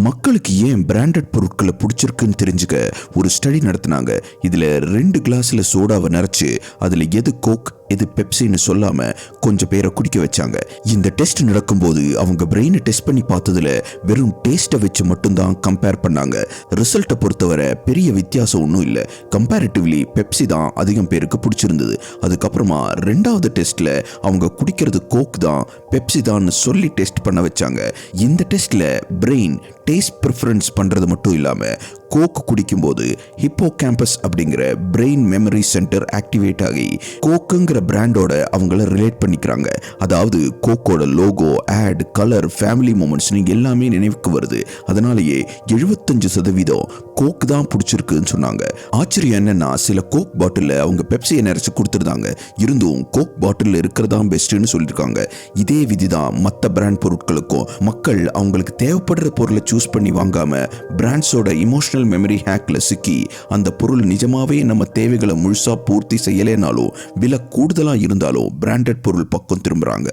மக்களுக்கு ஏன் பிராண்டட் பொருட்களை பிடிச்சிருக்குன்னு தெரிஞ்சுக்க ஒரு ஸ்டடி நடத்தினாங்க. இதுல 2 கிளாஸ்ல சோடாவை நிறைச்சு அதுல எது கோக் எது பெப்சின்னு சொல்லாம கொஞ்சம் பேரை குடிக்க வச்சாங்க. இந்த டெஸ்ட் நடக்கும்போது அவங்க பிரெயினை டெஸ்ட் பண்ணி பார்த்ததுல வெறும் டேஸ்ட்டை வச்சு மட்டும்தான் கம்பேர் பண்ணாங்க. ரிசல்ட்டை பொறுத்தவரை பெரிய வித்தியாசம் ஒன்றும் இல்லை. கம்பேரிட்டிவ்லி பெப்சி தான் அதிகம் பேருக்கு பிடிச்சிருந்தது. அதுக்கப்புறமா 2வது டெஸ்ட்ல அவங்க குடிக்கிறது கோக் தான் பெப்சி தான் சொல்லி டெஸ்ட் பண்ண வச்சாங்க. இந்த டெஸ்ட்ல பிரெயின் டேஸ்ட் ப்ரிஃபரன்ஸ் பண்றது மட்டும் இல்லாம கோக் குடிக்கும்போது ஹிப்போகேம்பஸ் அப்படிங்கிற பிரெயின் மெமரி சென்டர் ஆக்டிவேட் ஆகி கோக்குங்கிற பிராண்டோட அவங்கள ரிலேட் பண்ணிக்கிறாங்க. அதாவது கோக்கோட லோகோ, ஆட், கலர், ஃபேமிலி மூமெண்ட்ஸ்னு எல்லாமே நினைவுக்கு வருது. அதனாலேயே 75% கோக் தான் பிடிச்சிருக்குன்னு சொன்னாங்க. ஆச்சரியம் என்னன்னா, சில கோக் பாட்டில் அவங்க பெப்சியை நிறைச்சு கொடுத்துருந்தாங்க. இருந்தும் கோக் பாட்டில் இருக்கிறதா பெஸ்ட்னு சொல்லியிருக்காங்க. இதே விதிதான் மற்ற பிராண்ட் பொருட்களுக்கும். மக்கள் அவங்களுக்கு தேவைப்படுற பொருளை சூஸ் பண்ணி வாங்காம பிராண்ட்ஸோட இமோஷனல் மெமரி ஹேக்ல சிக்கி அந்த பொருள் நிஜமாவே நம்ம தேவைகளை முழுசா பூர்த்தி செய்யலைனாலும் விலை கூடுதலா இருந்தாலும் பிராண்டட் பொருள் பக்கம் திரும்புறாங்க.